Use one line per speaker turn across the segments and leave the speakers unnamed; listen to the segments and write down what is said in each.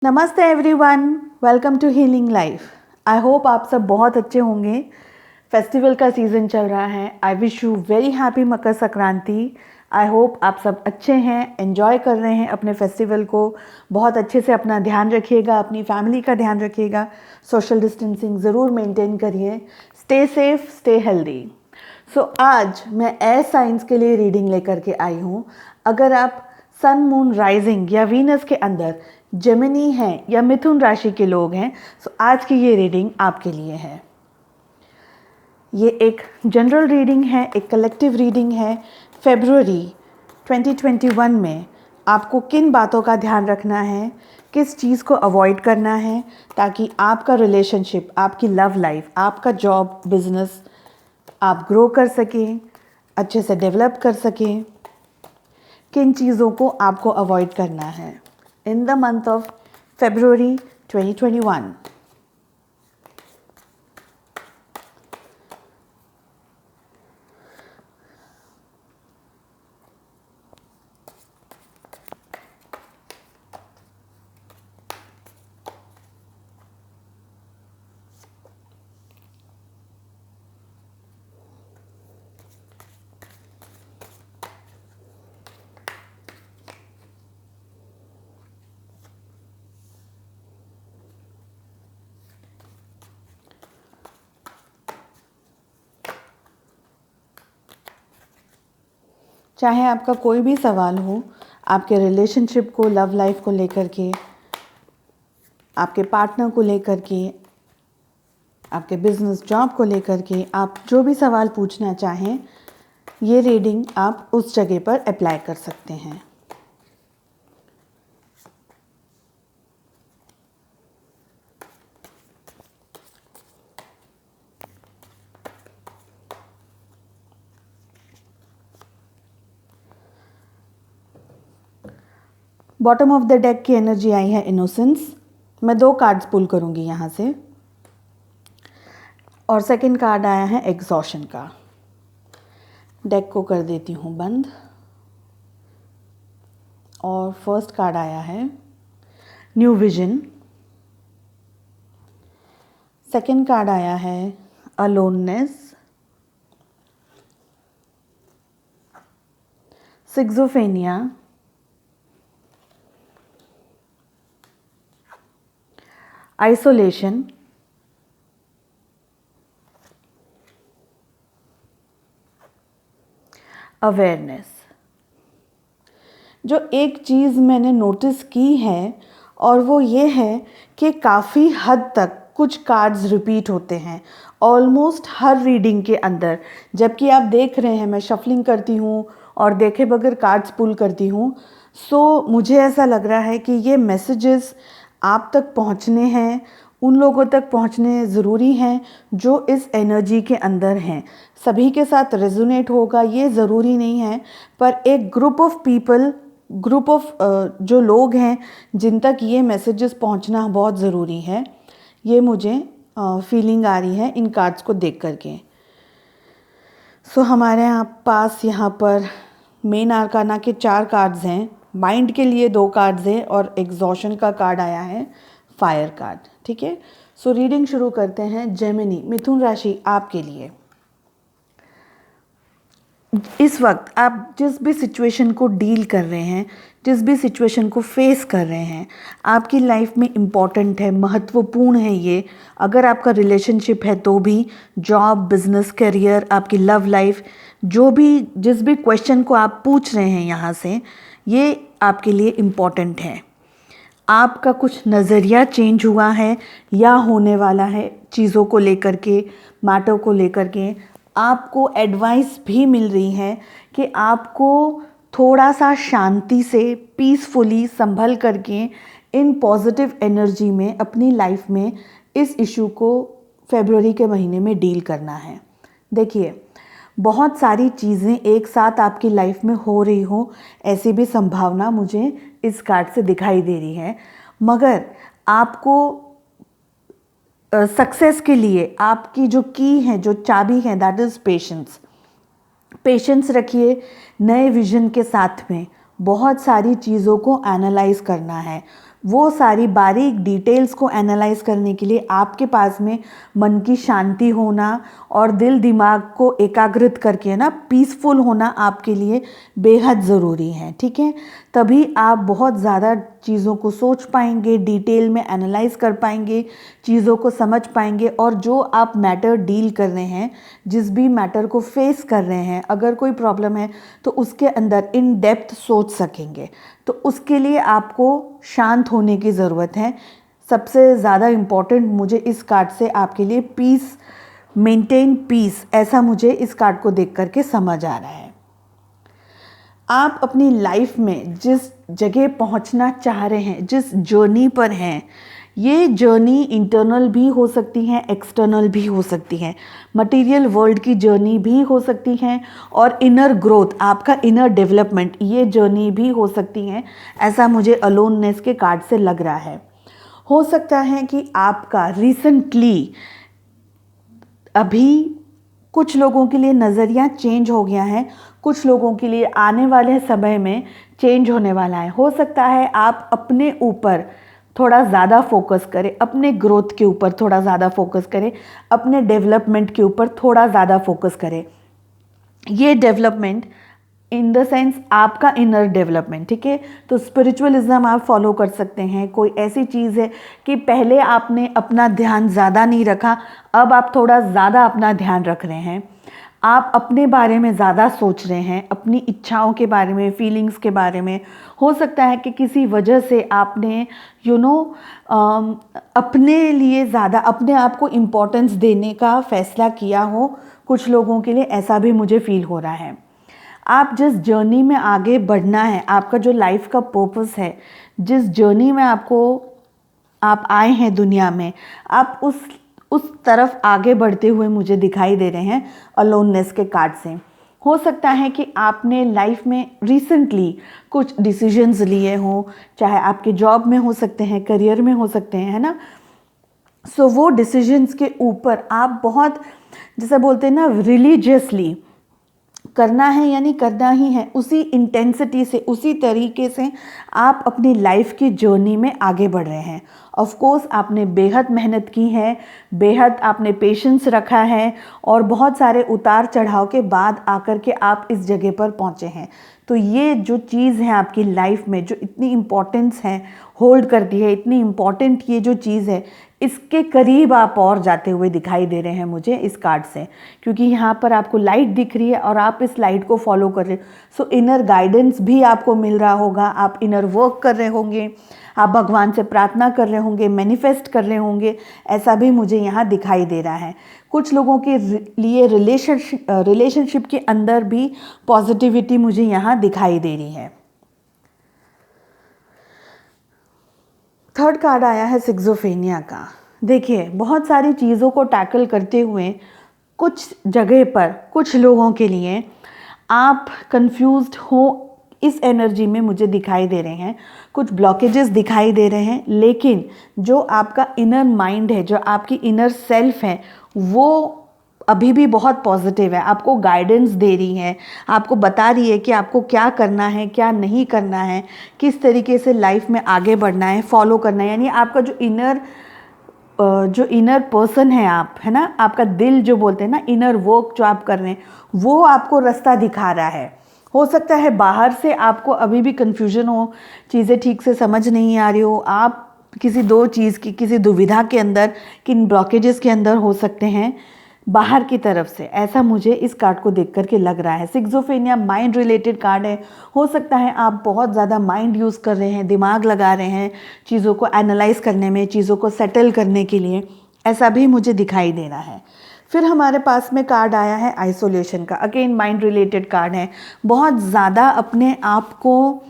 नमस्ते everyone, welcome to healing life. I hope आप सब बहुत अच्छे होंगे। फेस्टिवल का सीज़न चल रहा है। आई wish you very happy Makar Sankranti. I hope आप सब अच्छे हैं, एंजॉय कर रहे हैं अपने फेस्टिवल को। बहुत अच्छे से अपना ध्यान रखिएगा, अपनी फैमिली का ध्यान रखिएगा, सोशल डिस्टेंसिंग ज़रूर मेंटेन करिए। Stay safe, stay healthy. So आज मैं एयर साइंस के लिए रीडिंग लेकर के आई हूँ। अगर आप सन, मून, राइजिंग या वीनस के अंदर जेमिनी हैं या मिथुन राशि के लोग हैं, तो आज की ये रीडिंग आपके लिए है। ये एक जनरल रीडिंग है, एक कलेक्टिव रीडिंग है। फरवरी 2021 में आपको किन बातों का ध्यान रखना है, किस चीज़ को अवॉइड करना है, ताकि आपका रिलेशनशिप, आपकी लव लाइफ, आपका जॉब, बिजनेस आप ग्रो कर सकें, अच्छे से डेवलप कर सकें। किन चीज़ों को आपको अवॉइड करना है in the month of February 2021। चाहे आपका कोई भी सवाल हो, आपके रिलेशनशिप को, लव लाइफ को लेकर के, आपके पार्टनर को लेकर के, आपके बिजनेस जॉब को लेकर के, आप जो भी सवाल पूछना चाहें, ये रीडिंग आप उस जगह पर अप्लाई कर सकते हैं। बॉटम ऑफ द डेक की एनर्जी आई है इनोसेंस। मैं 2 कार्ड्स पुल करूंगी यहाँ से, और सेकंड कार्ड आया है एग्जॉशन का। डेक को कर देती हूँ बंद, और फर्स्ट कार्ड आया है न्यू विजन। सेकंड कार्ड आया है अलोननेस, सिक्सोफेनिया, आइसोलेशन, अवेयरनेस। जो एक चीज़ मैंने नोटिस की है, और वो ये है कि काफ़ी हद तक कुछ कार्ड्स रिपीट होते हैं ऑलमोस्ट हर रीडिंग के अंदर। जबकि आप देख रहे हैं मैं शफलिंग करती हूँ और देखे बगैर कार्ड्स पुल करती हूँ, सो मुझे ऐसा लग रहा है कि ये मैसेजेस आप तक पहुँचने हैं, उन लोगों तक पहुँचने ज़रूरी हैं जो इस एनर्जी के अंदर हैं। सभी के साथ रेजोनेट होगा ये ज़रूरी नहीं है, पर एक group of people, group of जो लोग हैं जिन तक ये मैसेजेस पहुंचना बहुत ज़रूरी है, ये मुझे फीलिंग आ रही है इन कार्ड्स को देख करके। सो हमारे पास यहाँ पर मेन आर्काना के 4 कार्ड्स हैं, माइंड के लिए 2 कार्ड्स हैं, और एग्जॉशन का कार्ड आया है फायर कार्ड। ठीक है, सो रीडिंग शुरू करते हैं। जेमिनी, मिथुन राशि आपके लिए इस वक्त आप जिस भी सिचुएशन को डील कर रहे हैं, जिस भी सिचुएशन को फेस कर रहे हैं, आपकी लाइफ में इम्पॉर्टेंट है, महत्वपूर्ण है ये। अगर आपका रिलेशनशिप है तो भी, जॉब, बिजनेस, करियर, आपकी लव लाइफ, जो भी जिस भी क्वेश्चन को आप पूछ रहे हैं यहाँ से, ये आपके लिए इम्पॉर्टेंट है। आपका कुछ नज़रिया चेंज हुआ है या होने वाला है चीज़ों को लेकर के, मैटर को लेकर के। आपको एडवाइस भी मिल रही है कि आपको थोड़ा सा शांति से, पीसफुली संभल करके इन पॉजिटिव एनर्जी में अपनी लाइफ में इस इशू को फरवरी के महीने में डील करना है। देखिए, बहुत सारी चीज़ें एक साथ आपकी लाइफ में हो रही हो, ऐसी भी संभावना मुझे इस कार्ड से दिखाई दे रही है। मगर आपको सक्सेस के लिए आपकी जो की है, जो चाबी है, दैट इज़ पेशेंस। पेशेंस रखिए। नए विजन के साथ में बहुत सारी चीज़ों को एनालाइज करना है, वो सारी बारीक डिटेल्स को एनालाइज करने के लिए आपके पास में मन की शांति होना और दिल दिमाग को एकाग्रित करके ना पीसफुल होना आपके लिए बेहद ज़रूरी है, ठीक है। तभी आप बहुत ज़्यादा चीज़ों को सोच पाएंगे, डिटेल में एनालाइज कर पाएंगे, चीज़ों को समझ पाएंगे, और जो आप मैटर डील कर रहे हैं, जिस भी मैटर को फेस कर रहे हैं, अगर कोई प्रॉब्लम है तो उसके अंदर इन डेप्थ सोच सकेंगे। तो उसके लिए आपको शांत होने की ज़रूरत है। सबसे ज़्यादा इम्पॉर्टेंट मुझे इस कार्ड से आपके लिए पीस, मेंटेन पीस, ऐसा मुझे इस कार्ड को देख करके समझ आ रहा है। आप अपनी लाइफ में जिस जगह पहुंचना चाह रहे हैं, जिस जर्नी पर हैं, ये जर्नी इंटरनल भी हो सकती है, एक्सटर्नल भी हो सकती है, मटेरियल वर्ल्ड की जर्नी भी हो सकती है, और इनर ग्रोथ, आपका इनर डेवलपमेंट, ये जर्नी भी हो सकती है। ऐसा मुझे अलोननेस के कार्ड से लग रहा है। हो सकता है कि आपका रिसेंटली अभी कुछ लोगों के लिए नज़रिया चेंज हो गया है, कुछ लोगों के लिए आने वाले समय में चेंज होने वाला है। हो सकता है आप अपने ऊपर थोड़ा ज़्यादा फोकस करें, अपने ग्रोथ के ऊपर थोड़ा ज़्यादा फोकस करें, अपने डेवलपमेंट के ऊपर थोड़ा ज़्यादा फोकस करें। ये डेवलपमेंट इन द सेंस आपका इनर डेवलपमेंट, ठीक है। तो स्पिरिचुअलिज्म आप फॉलो कर सकते हैं। कोई ऐसी चीज़ है कि पहले आपने अपना ध्यान ज़्यादा नहीं रखा, अब आप थोड़ा ज़्यादा अपना ध्यान रख रहे हैं। आप अपने बारे में ज़्यादा सोच रहे हैं, अपनी इच्छाओं के बारे में, फीलिंग्स के बारे में। हो सकता है कि किसी वजह से आपने अपने लिए ज़्यादा अपने आप को इम्पोर्टेंस देने का फ़ैसला किया हो। कुछ लोगों के लिए ऐसा भी मुझे फील हो रहा है। आप जिस जर्नी में आगे बढ़ना है, आपका जो लाइफ का पर्पस है, जिस जर्नी में आप आए हैं दुनिया में, आप उस तरफ आगे बढ़ते हुए मुझे दिखाई दे रहे हैं अलोननेस के कार्ड से। हो सकता है कि आपने लाइफ में रिसेंटली कुछ डिसीजंस लिए हों, चाहे आपके जॉब में हो सकते हैं, करियर में हो सकते हैं, है ना। सो वो डिसीजंस के ऊपर आप बहुत, जैसे बोलते हैं ना, रिलीजियसली करना है, यानी करना ही है, उसी इंटेंसिटी से, उसी तरीके से आप अपनी लाइफ की जर्नी में आगे बढ़ रहे हैं। ऑफ कोर्स आपने बेहद मेहनत की है, बेहद आपने पेशेंस रखा है, और बहुत सारे उतार चढ़ाव के बाद आकर के आप इस जगह पर पहुंचे हैं। तो ये जो चीज़ है आपकी लाइफ में, जो इतनी इम्पोर्टेंस है, होल्ड करती है, इतनी इम्पॉर्टेंट ये जो चीज़ है, इसके करीब आप और जाते हुए दिखाई दे रहे हैं मुझे इस कार्ड से, क्योंकि यहाँ पर आपको लाइट दिख रही है और आप इस लाइट को फॉलो कर रहे हो। सो इनर गाइडेंस भी आपको मिल रहा होगा, आप इनर वर्क कर रहे होंगे, आप भगवान से प्रार्थना कर रहे होंगे, मैनिफेस्ट कर रहे होंगे, ऐसा भी मुझे यहाँ दिखाई दे रहा है। कुछ लोगों के लिए रिलेशनशिप के अंदर भी पॉजिटिविटी मुझे यहाँ दिखाई दे रही है। थर्ड कार्ड आया है सिक्सोफेनिया का। देखिए, बहुत सारी चीज़ों को टैकल करते हुए कुछ जगह पर कुछ लोगों के लिए आप कंफ्यूज्ड हो, इस एनर्जी में मुझे दिखाई दे रहे हैं, कुछ ब्लॉकेजेस दिखाई दे रहे हैं। लेकिन जो आपका इनर माइंड है, जो आपकी इनर सेल्फ है, वो अभी भी बहुत पॉजिटिव है, आपको गाइडेंस दे रही है, आपको बता रही है कि आपको क्या करना है, क्या नहीं करना है, किस तरीके से लाइफ में आगे बढ़ना है, फॉलो करना है। यानी आपका जो इनर पर्सन है आप, है ना, आपका दिल जो बोलते हैं ना, इनर वर्क जो आप कर रहे हैं, वो आपको रास्ता दिखा रहा है। हो सकता है बाहर से आपको अभी भी कन्फ्यूजन हो, चीज़ें ठीक से समझ नहीं आ रही हो, आप किसी दो चीज़ की, किसी दुविधा के अंदर, किन ब्लॉकेजेस के अंदर हो सकते हैं बाहर की तरफ से, ऐसा मुझे इस कार्ड को देख करके लग रहा है। सिक्सोफेनिया माइंड रिलेटेड कार्ड है। हो सकता है आप बहुत ज़्यादा माइंड यूज़ कर रहे हैं, दिमाग लगा रहे हैं चीज़ों को एनालाइज करने में, चीज़ों को सेटल करने के लिए, ऐसा भी मुझे दिखाई दे रहा है। फिर हमारे पास में कार्ड आया है आइसोलेशन का। अगेन माइंड रिलेटेड कार्ड है। बहुत ज़्यादा अपने आप को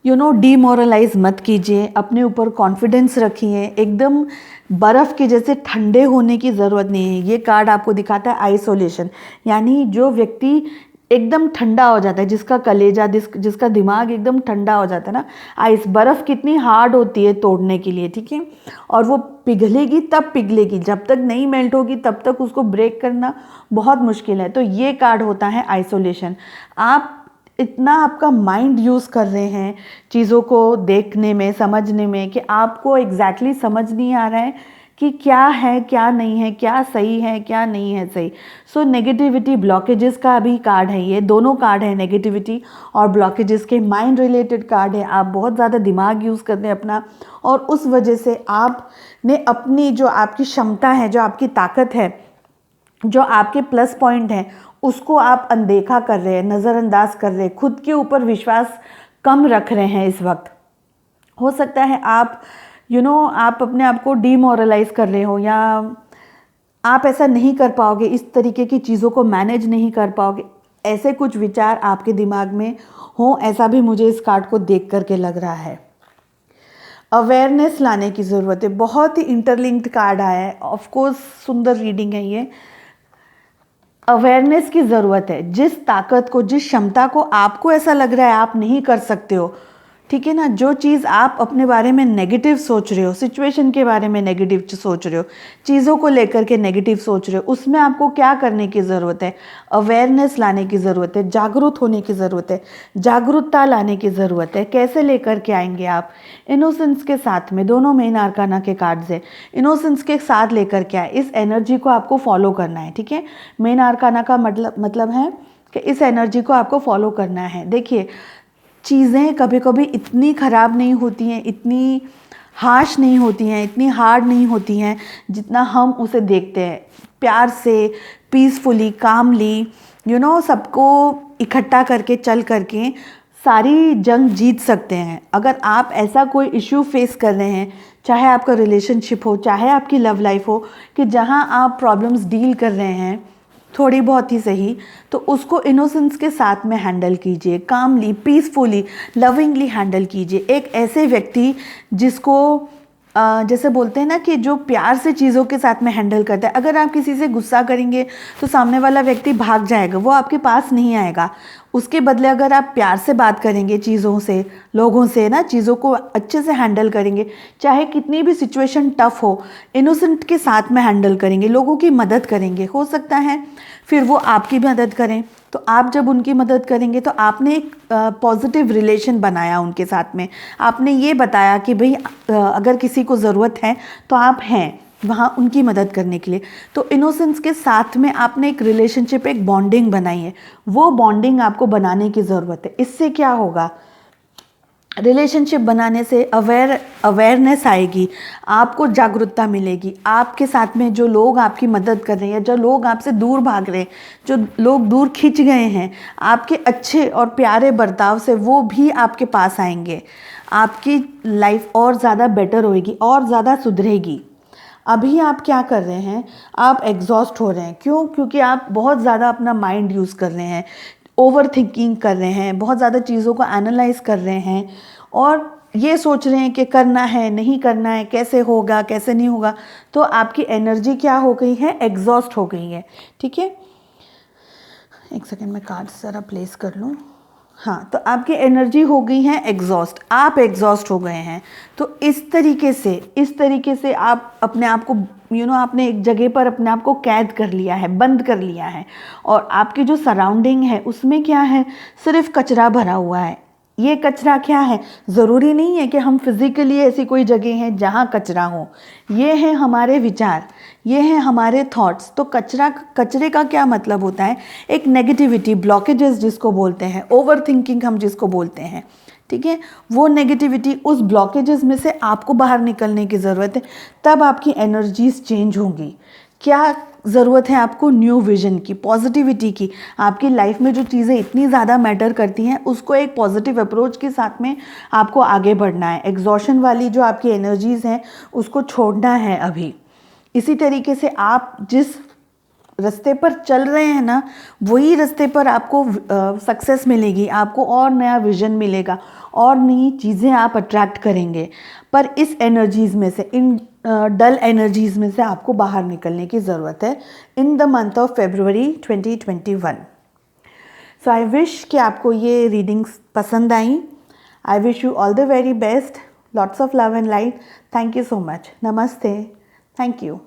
डीमोरलाइज मत कीजिए, अपने ऊपर कॉन्फिडेंस रखिए, एकदम बर्फ़ के जैसे ठंडे होने की ज़रूरत नहीं है। ये कार्ड आपको दिखाता है आइसोलेशन, यानी जो व्यक्ति एकदम ठंडा हो जाता है, जिसका कलेजा, जिसका दिमाग एकदम ठंडा हो जाता है ना। आइस, बर्फ़ कितनी हार्ड होती है तोड़ने के लिए, ठीक है, और वो पिघलेगी तब पिघलेगी, जब तक नहीं मेल्ट होगी तब तक उसको ब्रेक करना बहुत मुश्किल है। तो ये कार्ड होता है आइसोलेशन। आप इतना आपका माइंड यूज़ कर रहे हैं चीज़ों को देखने में, समझने में, कि आपको एग्जैक्टली समझ नहीं आ रहा है कि क्या है क्या नहीं है, क्या सही है क्या नहीं है सही। सो नेगेटिविटी ब्लॉकेजेस का भी कार्ड है, ये दोनों कार्ड है, नेगेटिविटी और ब्लॉकेजेस के माइंड रिलेटेड कार्ड है। आप बहुत ज़्यादा दिमाग यूज़ करते हैं अपना, और उस वजह से आपने अपनी जो आपकी क्षमता है, जो आपकी ताकत है, जो आपके प्लस पॉइंट हैं, उसको आप अनदेखा कर रहे हैं, नज़रअंदाज कर रहे हैं, खुद के ऊपर विश्वास कम रख रहे हैं इस वक्त। हो सकता है आप आप अपने आप को डीमोरलाइज कर रहे हो, या आप ऐसा नहीं कर पाओगे, इस तरीके की चीज़ों को मैनेज नहीं कर पाओगे, ऐसे कुछ विचार आपके दिमाग में हो, ऐसा भी मुझे इस कार्ड को देख करके लग रहा है। अवेयरनेस लाने की ज़रूरत है, बहुत ही इंटरलिंक्ड कार्ड आया है, ऑफकोर्स सुंदर रीडिंग है ये। अवेयरनेस की ज़रूरत है, जिस ताकत को, जिस क्षमता को आपको ऐसा लग रहा है आप नहीं कर सकते हो, ठीक है ना, जो चीज़ आप अपने बारे में नेगेटिव सोच रहे हो, सिचुएशन के बारे में नेगेटिव सोच रहे हो, चीज़ों को लेकर के नेगेटिव सोच रहे हो, उसमें आपको क्या करने की ज़रूरत है? अवेयरनेस लाने की ज़रूरत है, जागरूक होने की ज़रूरत है, जागरूकता लाने की ज़रूरत है। कैसे लेकर के आएंगे आप? इनोसेंस के साथ में, दोनों मेन आर्काना के कार्ड्स है, इनोसेंस के साथ लेकर के आए, इस एनर्जी को आपको फॉलो करना है, ठीक है। मेन आर्काना का मतलब है कि इस एनर्जी को आपको फॉलो करना है। देखिए, चीज़ें कभी कभी इतनी ख़राब नहीं होती हैं, इतनी हार्श नहीं होती हैं, इतनी हार्ड नहीं होती हैं जितना हम उसे देखते हैं। प्यार से, पीसफुली, कामली, सबको इकट्ठा करके चल करके सारी जंग जीत सकते हैं। अगर आप ऐसा कोई इश्यू फेस कर रहे हैं, चाहे आपका रिलेशनशिप हो, चाहे आपकी लव लाइफ हो, कि जहां आप प्रॉब्लम्स डील कर रहे हैं थोड़ी बहुत ही सही, तो उसको इनोसेंस के साथ में हैंडल कीजिए, कामली, पीसफुली, लविंगली हैंडल कीजिए। एक ऐसे व्यक्ति जिसको जैसे बोलते हैं ना कि जो प्यार से चीज़ों के साथ में हैंडल करता है। अगर आप किसी से गुस्सा करेंगे तो सामने वाला व्यक्ति भाग जाएगा, वो आपके पास नहीं आएगा। उसके बदले अगर आप प्यार से बात करेंगे चीज़ों से, लोगों से ना, चीज़ों को अच्छे से हैंडल करेंगे, चाहे कितनी भी सिचुएशन टफ हो, इनोसेंट के साथ में हैंडल करेंगे, लोगों की मदद करेंगे, हो सकता है फिर वो आपकी भी मदद करें। तो आप जब उनकी मदद करेंगे तो आपने एक पॉजिटिव रिलेशन बनाया उनके साथ में। आपने ये बताया कि भाई अगर किसी को ज़रूरत है तो आप हैं वहाँ उनकी मदद करने के लिए। तो इनोसेंस के साथ में आपने एक रिलेशनशिप, एक बॉन्डिंग बनाई है, वो बॉन्डिंग आपको बनाने की ज़रूरत है। इससे क्या होगा? रिलेशनशिप बनाने से अवेयरनेस आएगी, आपको जागरूकता मिलेगी। आपके साथ में जो लोग आपकी मदद कर रहे हैं, जो लोग आपसे दूर भाग रहे हैं, जो लोग दूर खिंच गए हैं आपके अच्छे और प्यारे बर्ताव से, वो भी आपके पास आएंगे। आपकी लाइफ और ज़्यादा बेटर होएगी और ज़्यादा सुधरेगी। अभी आप क्या कर रहे हैं? आप एग्जॉस्ट हो रहे हैं। क्यों? क्योंकि आप बहुत ज़्यादा अपना माइंड यूज़ कर रहे हैं, ओवर थिंकिंग कर रहे हैं, बहुत ज़्यादा चीज़ों को एनालाइज कर रहे हैं, और ये सोच रहे हैं कि करना है, नहीं करना है, कैसे होगा, कैसे नहीं होगा। तो आपकी एनर्जी क्या हो गई है? एग्जॉस्ट हो गई है, ठीक है। एक सेकेंड में कार्ड ज़रा प्लेस कर लूँ। हाँ, तो आपकी एनर्जी हो गई है एग्जॉस्ट, आप एग्जॉस्ट हो गए हैं। तो इस तरीके से आप अपने आप को आपने एक जगह पर अपने आप को कैद कर लिया है, बंद कर लिया है, और आपकी जो सराउंडिंग है उसमें क्या है? सिर्फ कचरा भरा हुआ है। ये कचरा क्या है? ज़रूरी नहीं है कि हम फिज़िकली ऐसी कोई जगह है जहाँ कचरा हो। ये है हमारे विचार, ये है हमारे थॉट्स। तो कचरे का क्या मतलब होता है? एक नेगेटिविटी, ब्लॉकेजेस जिसको बोलते हैं, ओवर थिंकिंग हम जिसको बोलते हैं, ठीक है। वो नेगेटिविटी, उस ब्लॉकेजेस में से आपको बाहर निकलने की ज़रूरत है, तब आपकी एनर्जीज चेंज होंगी। क्या ज़रूरत है आपको? न्यू विजन की, पॉजिटिविटी की। आपकी लाइफ में जो चीज़ें इतनी ज़्यादा मैटर करती हैं उसको एक पॉजिटिव अप्रोच के साथ में आपको आगे बढ़ना है। एग्जॉशन वाली जो आपकी एनर्जीज़ हैं उसको छोड़ना है अभी। इसी तरीके से आप जिस रास्ते पर चल रहे हैं ना, वही रास्ते पर आपको सक्सेस मिलेगी, आपको और नया विजन मिलेगा, और नई चीज़ें आप अट्रैक्ट करेंगे। पर इस एनर्जीज़ में से, इन डल एनर्जीज़ में से आपको बाहर निकलने की ज़रूरत है in the month of February 2021। So I wish कि आपको ये रीडिंग्स पसंद आई। I wish you all the very best, lots of love and light. Thank you so much. नमस्ते। Thank you.